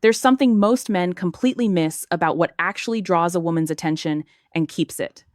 There's something most men completely miss about what actually draws a woman's attention and keeps it.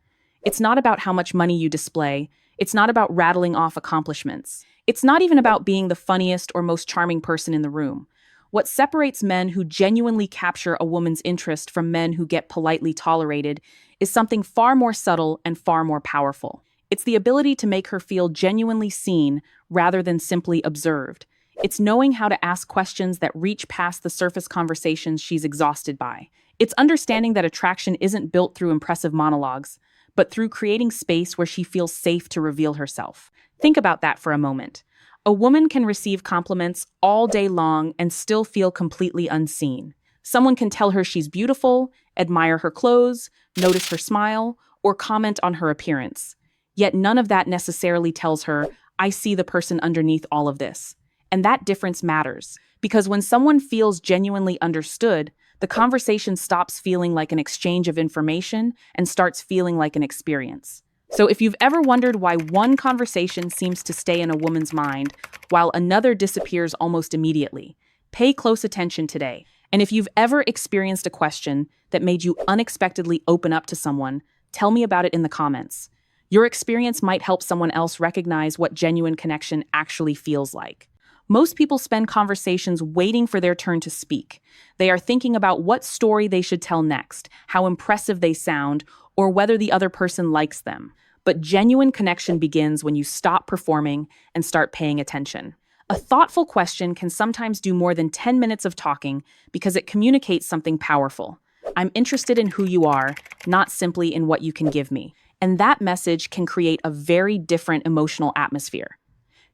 It's not about how much money you display. It's not about rattling off accomplishments. It's not even about being the funniest or most charming person in the room. What separates men who genuinely capture a woman's interest from men who get politely tolerated is something far more subtle and far more powerful. It's the ability to make her feel genuinely seen rather than simply observed. It's knowing how to ask questions that reach past the surface conversations she's exhausted by. It's understanding that attraction isn't built through impressive monologues, but through creating space where she feels safe to reveal herself. Think about that for a moment. A woman can receive compliments all day long and still feel completely unseen. Someone can tell her she's beautiful, admire her clothes, notice her smile, or comment on her appearance. Yet none of that necessarily tells her, I see the person underneath all of this. And that difference matters, because when someone feels genuinely understood, the conversation stops feeling like an exchange of information and starts feeling like an experience. So if you've ever wondered why one conversation seems to stay in a woman's mind while another disappears almost immediately, pay close attention today. And if you've ever experienced a question that made you unexpectedly open up to someone, tell me about it in the comments. Your experience might help someone else recognize what genuine connection actually feels like. Most people spend conversations waiting for their turn to speak. They are thinking about what story they should tell next, how impressive they sound, or whether the other person likes them. But genuine connection begins when you stop performing and start paying attention. A thoughtful question can sometimes do more than 10 minutes of talking because it communicates something powerful. I'm interested in who you are, not simply in what you can give me. And that message can create a very different emotional atmosphere.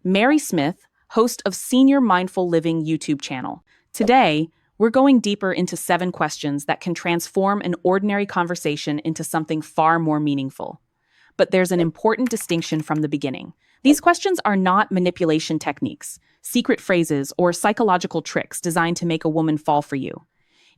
Mary Smith, host of Senior Mindful Living YouTube channel. Today, we're going deeper into 7 questions that can transform an ordinary conversation into something far more meaningful. But there's an important distinction from the beginning. These questions are not manipulation techniques, secret phrases, or psychological tricks designed to make a woman fall for you.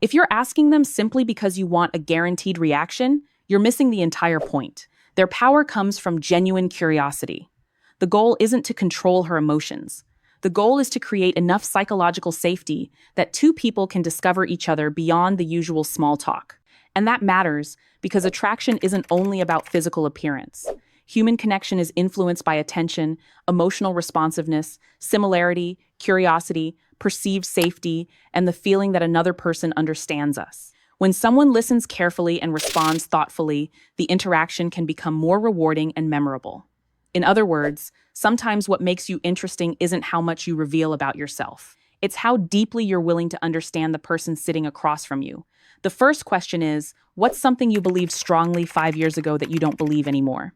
If you're asking them simply because you want a guaranteed reaction, you're missing the entire point. Their power comes from genuine curiosity. The goal isn't to control her emotions. The goal is to create enough psychological safety that 2 people can discover each other beyond the usual small talk. And that matters because attraction isn't only about physical appearance. Human connection is influenced by attention, emotional responsiveness, similarity, curiosity, perceived safety, and the feeling that another person understands us. When someone listens carefully and responds thoughtfully, the interaction can become more rewarding and memorable. In other words, sometimes what makes you interesting isn't how much you reveal about yourself. It's how deeply you're willing to understand the person sitting across from you. The first question is, what's something you believed strongly 5 years ago that you don't believe anymore?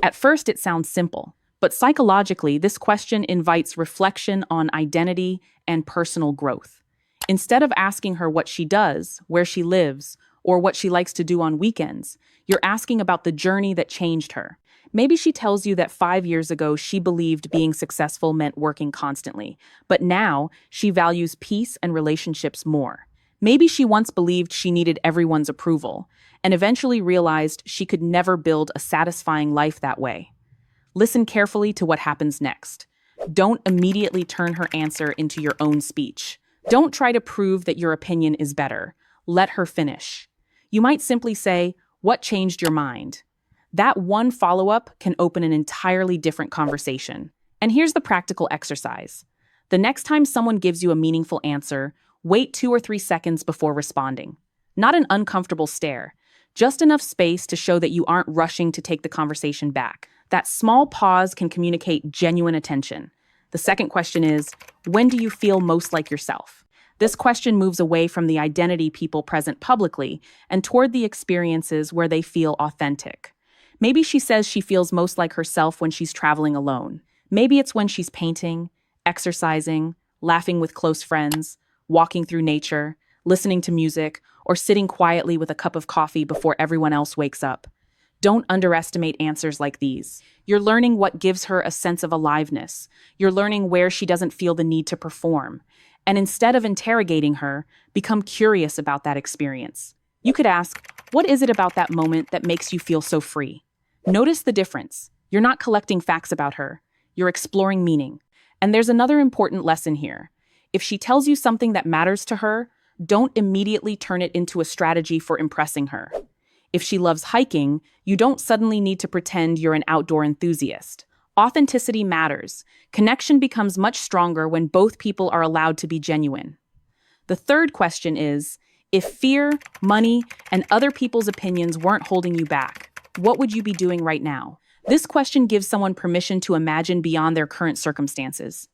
At first, it sounds simple, but psychologically, this question invites reflection on identity and personal growth. Instead of asking her what she does, where she lives, or what she likes to do on weekends, you're asking about the journey that changed her. Maybe she tells you that 5 years ago she believed being successful meant working constantly, but now she values peace and relationships more. Maybe she once believed she needed everyone's approval, and eventually realized she could never build a satisfying life that way. Listen carefully to what happens next. Don't immediately turn her answer into your own speech. Don't try to prove that your opinion is better. Let her finish. You might simply say, "What changed your mind?" That one follow-up can open an entirely different conversation. And here's the practical exercise. The next time someone gives you a meaningful answer, wait 2 or 3 seconds before responding. Not an uncomfortable stare, just enough space to show that you aren't rushing to take the conversation back. That small pause can communicate genuine attention. The second question is, when do you feel most like yourself? This question moves away from the identity people present publicly and toward the experiences where they feel authentic. Maybe she says she feels most like herself when she's traveling alone. Maybe it's when she's painting, exercising, laughing with close friends, walking through nature, listening to music, or sitting quietly with a cup of coffee before everyone else wakes up. Don't underestimate answers like these. You're learning what gives her a sense of aliveness. You're learning where she doesn't feel the need to perform. And instead of interrogating her, become curious about that experience. You could ask, what is it about that moment that makes you feel so free? Notice the difference. You're not collecting facts about her. You're exploring meaning. And there's another important lesson here. If she tells you something that matters to her, Don't immediately turn it into a strategy for impressing her. If she loves hiking, you don't suddenly need to pretend you're an outdoor enthusiast. Authenticity matters. Connection becomes much stronger when both people are allowed to be genuine. The third question is, if fear, money, and other people's opinions weren't holding you back, what would you be doing right now? This question gives someone permission to imagine beyond their current circumstances.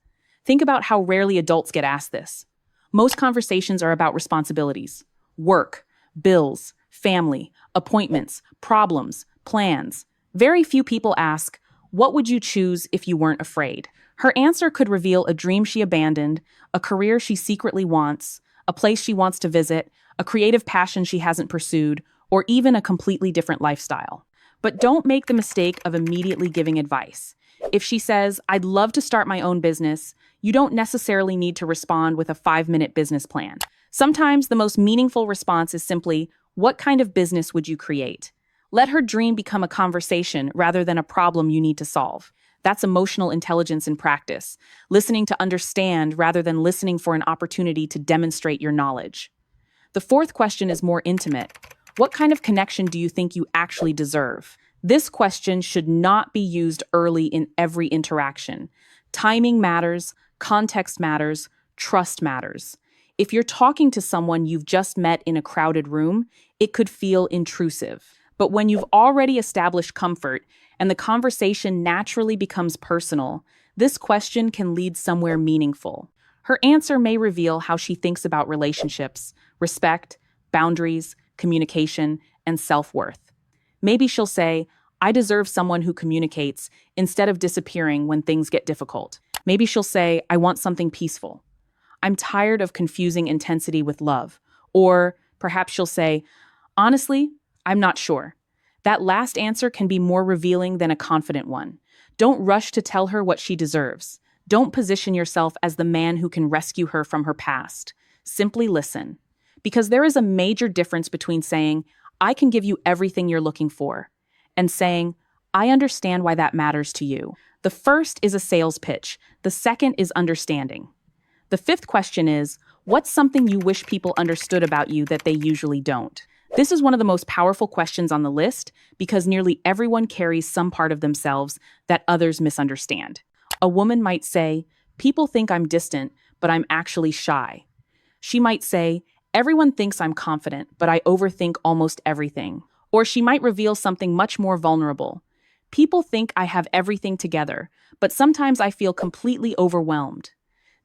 Think about how rarely adults get asked this. Most conversations are about responsibilities, work, bills, family, appointments, problems, plans. Very few people ask, what would you choose if you weren't afraid? Her answer could reveal a dream she abandoned, a career she secretly wants, a place she wants to visit, a creative passion she hasn't pursued, or even a completely different lifestyle. But don't make the mistake of immediately giving advice. If she says, I'd love to start my own business, you don't necessarily need to respond with a 5-minute business plan. Sometimes the most meaningful response is simply, what kind of business would you create? Let her dream become a conversation rather than a problem you need to solve. That's emotional intelligence in practice, listening to understand rather than listening for an opportunity to demonstrate your knowledge. The fourth question is more intimate. What kind of connection do you think you actually deserve? This question should not be used early in every interaction. Timing matters, context matters, trust matters. If you're talking to someone you've just met in a crowded room, it could feel intrusive. But when you've already established comfort and the conversation naturally becomes personal, this question can lead somewhere meaningful. Her answer may reveal how she thinks about relationships, respect, boundaries, communication, and self-worth. Maybe she'll say, I deserve someone who communicates instead of disappearing when things get difficult. Maybe she'll say, I want something peaceful. I'm tired of confusing intensity with love. Or perhaps she'll say, honestly, I'm not sure. That last answer can be more revealing than a confident one. Don't rush to tell her what she deserves. Don't position yourself as the man who can rescue her from her past. Simply listen. Because there is a major difference between saying, I can give you everything you're looking for, and saying, I understand why that matters to you. The first is a sales pitch. The second is understanding. The fifth question is, what's something you wish people understood about you that they usually don't? This is one of the most powerful questions on the list because nearly everyone carries some part of themselves that others misunderstand. A woman might say, people think I'm distant, but I'm actually shy. She might say, everyone thinks I'm confident, but I overthink almost everything. Or she might reveal something much more vulnerable. People think I have everything together, but sometimes I feel completely overwhelmed.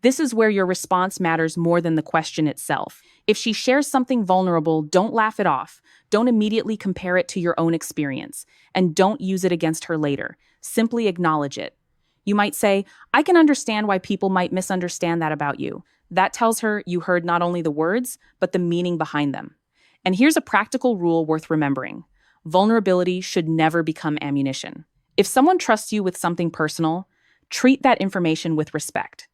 This is where your response matters more than the question itself. If she shares something vulnerable, don't laugh it off. Don't immediately compare it to your own experience. And don't use it against her later. Simply acknowledge it. You might say, I can understand why people might misunderstand that about you. That tells her you heard not only the words, but the meaning behind them. And here's a practical rule worth remembering. Vulnerability should never become ammunition. If someone trusts you with something personal, treat that information with respect.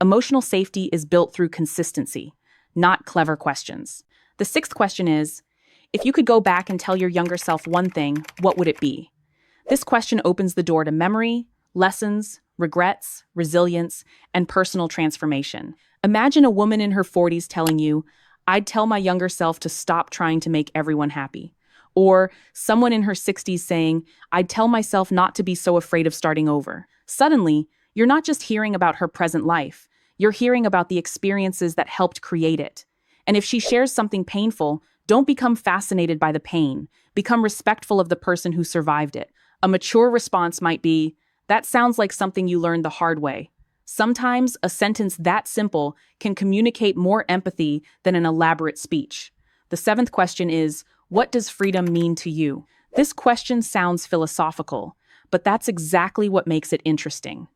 Emotional safety is built through consistency, not clever questions. The sixth question is, if you could go back and tell your younger self one thing, what would it be? This question opens the door to memory, lessons, regrets, resilience, and personal transformation. Imagine a woman in her 40s telling you, I'd tell my younger self to stop trying to make everyone happy. Or someone in her 60s saying, I'd tell myself not to be so afraid of starting over. Suddenly, you're not just hearing about her present life, you're hearing about the experiences that helped create it. And if she shares something painful, don't become fascinated by the pain. Become respectful of the person who survived it. A mature response might be, that sounds like something you learned the hard way. Sometimes a sentence that simple can communicate more empathy than an elaborate speech. The seventh question is, what does freedom mean to you? This question sounds philosophical, but that's exactly what makes it interesting.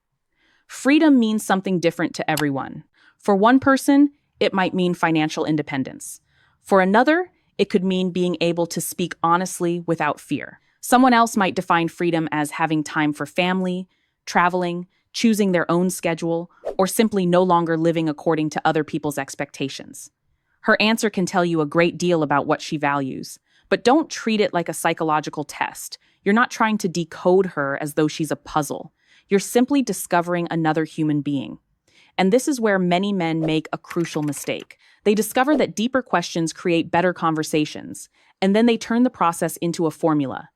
Freedom means something different to everyone. For one person, it might mean financial independence. For another, it could mean being able to speak honestly without fear. Someone else might define freedom as having time for family, traveling, choosing their own schedule, or simply no longer living according to other people's expectations. Her answer can tell you a great deal about what she values, but don't treat it like a psychological test. You're not trying to decode her as though she's a puzzle. You're simply discovering another human being. And this is where many men make a crucial mistake. They discover that deeper questions create better conversations, and then they turn the process into a formula.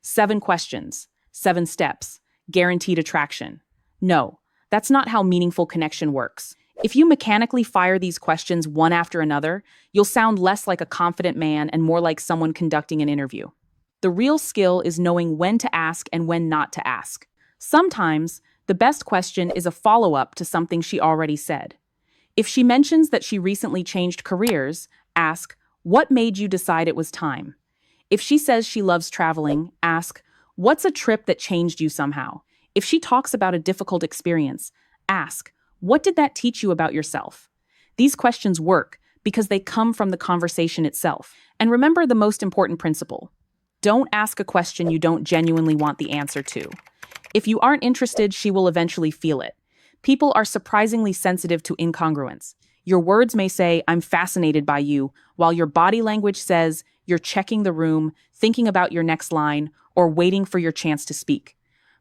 7 questions, 7 steps, guaranteed attraction. No, that's not how meaningful connection works. If you mechanically fire these questions one after another, you'll sound less like a confident man and more like someone conducting an interview. The real skill is knowing when to ask and when not to ask. Sometimes, the best question is a follow-up to something she already said. If she mentions that she recently changed careers, ask, "What made you decide it was time?" If she says she loves traveling, ask, "What's a trip that changed you somehow?" If she talks about a difficult experience, ask, "What did that teach you about yourself?" These questions work because they come from the conversation itself. And remember the most important principle. Don't ask a question you don't genuinely want the answer to. If you aren't interested, she will eventually feel it. People are surprisingly sensitive to incongruence. Your words may say, "I'm fascinated by you," while your body language says you're checking the room, thinking about your next line, or waiting for your chance to speak.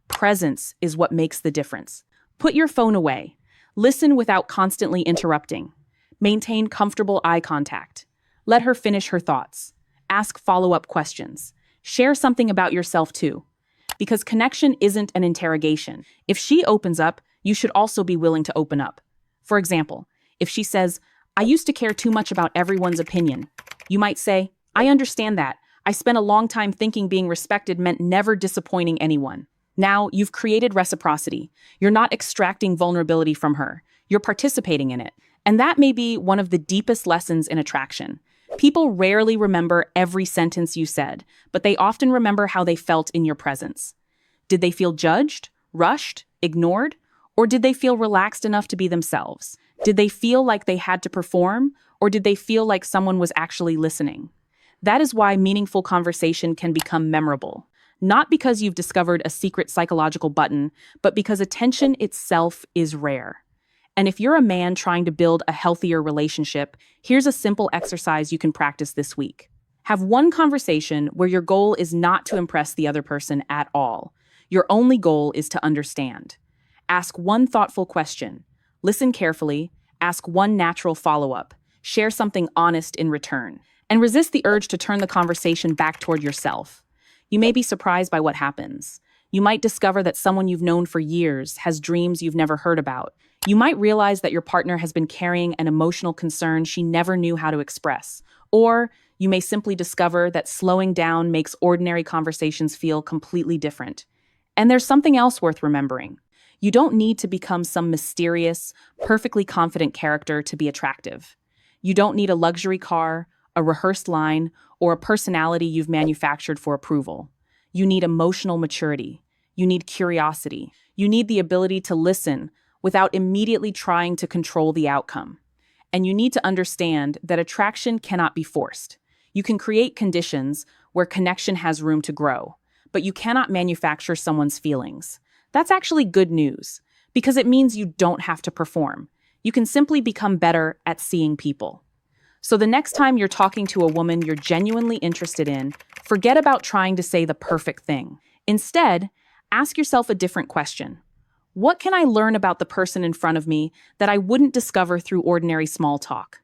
Presence is what makes the difference. Put your phone away. Listen without constantly interrupting. Maintain comfortable eye contact. Let her finish her thoughts. Ask follow-up questions. Share something about yourself too. Because connection isn't an interrogation. If she opens up, you should also be willing to open up. For example, if she says, "I used to care too much about everyone's opinion," you might say, "I understand that. I spent a long time thinking being respected meant never disappointing anyone." Now, you've created reciprocity. You're not extracting vulnerability from her. You're participating in it. And that may be one of the deepest lessons in attraction. People rarely remember every sentence you said, but they often remember how they felt in your presence. Did they feel judged, rushed, ignored? Or did they feel relaxed enough to be themselves? Did they feel like they had to perform? Or did they feel like someone was actually listening? That is why meaningful conversation can become memorable. Not because you've discovered a secret psychological button, but because attention itself is rare. And if you're a man trying to build a healthier relationship, here's a simple exercise you can practice this week. Have one conversation where your goal is not to impress the other person at all. Your only goal is to understand. Ask one thoughtful question. Listen carefully. Ask one natural follow-up. Share something honest in return. And resist the urge to turn the conversation back toward yourself. You may be surprised by what happens. You might discover that someone you've known for years has dreams you've never heard about. You might realize that your partner has been carrying an emotional concern she never knew how to express. Or you may simply discover that slowing down makes ordinary conversations feel completely different. And there's something else worth remembering. You don't need to become some mysterious, perfectly confident character to be attractive. You don't need a luxury car, a rehearsed line, or a personality you've manufactured for approval. You need emotional maturity. You need curiosity. You need the ability to listen without immediately trying to control the outcome. And you need to understand that attraction cannot be forced. You can create conditions where connection has room to grow, but you cannot manufacture someone's feelings. That's actually good news, because it means you don't have to perform. You can simply become better at seeing people. So the next time you're talking to a woman you're genuinely interested in, forget about trying to say the perfect thing. Instead, ask yourself a different question. What can I learn about the person in front of me that I wouldn't discover through ordinary small talk?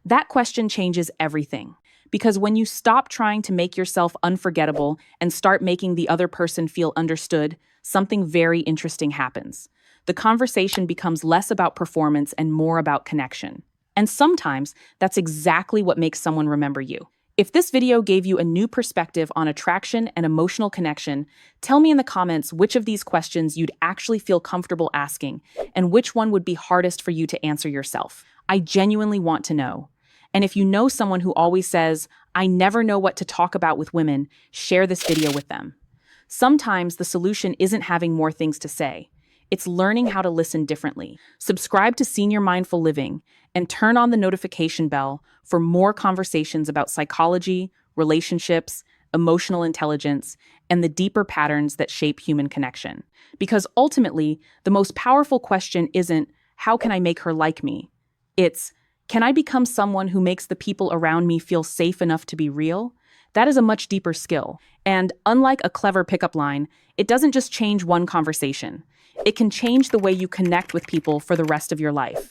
That question changes everything. Because when you stop trying to make yourself unforgettable and start making the other person feel understood, something very interesting happens. The conversation becomes less about performance and more about connection. And sometimes that's exactly what makes someone remember you. If this video gave you a new perspective on attraction and emotional connection, tell me in the comments which of these questions you'd actually feel comfortable asking and which one would be hardest for you to answer yourself. I genuinely want to know. And if you know someone who always says, "I never know what to talk about with women," share this video with them. Sometimes the solution isn't having more things to say. It's learning how to listen differently. Subscribe to Senior Mindful Living and turn on the notification bell for more conversations about psychology, relationships, emotional intelligence, and the deeper patterns that shape human connection. Because ultimately, the most powerful question isn't, "How can I make her like me?" It's, "Can I become someone who makes the people around me feel safe enough to be real?" That is a much deeper skill. And unlike a clever pickup line, it doesn't just change one conversation. It can change the way you connect with people for the rest of your life.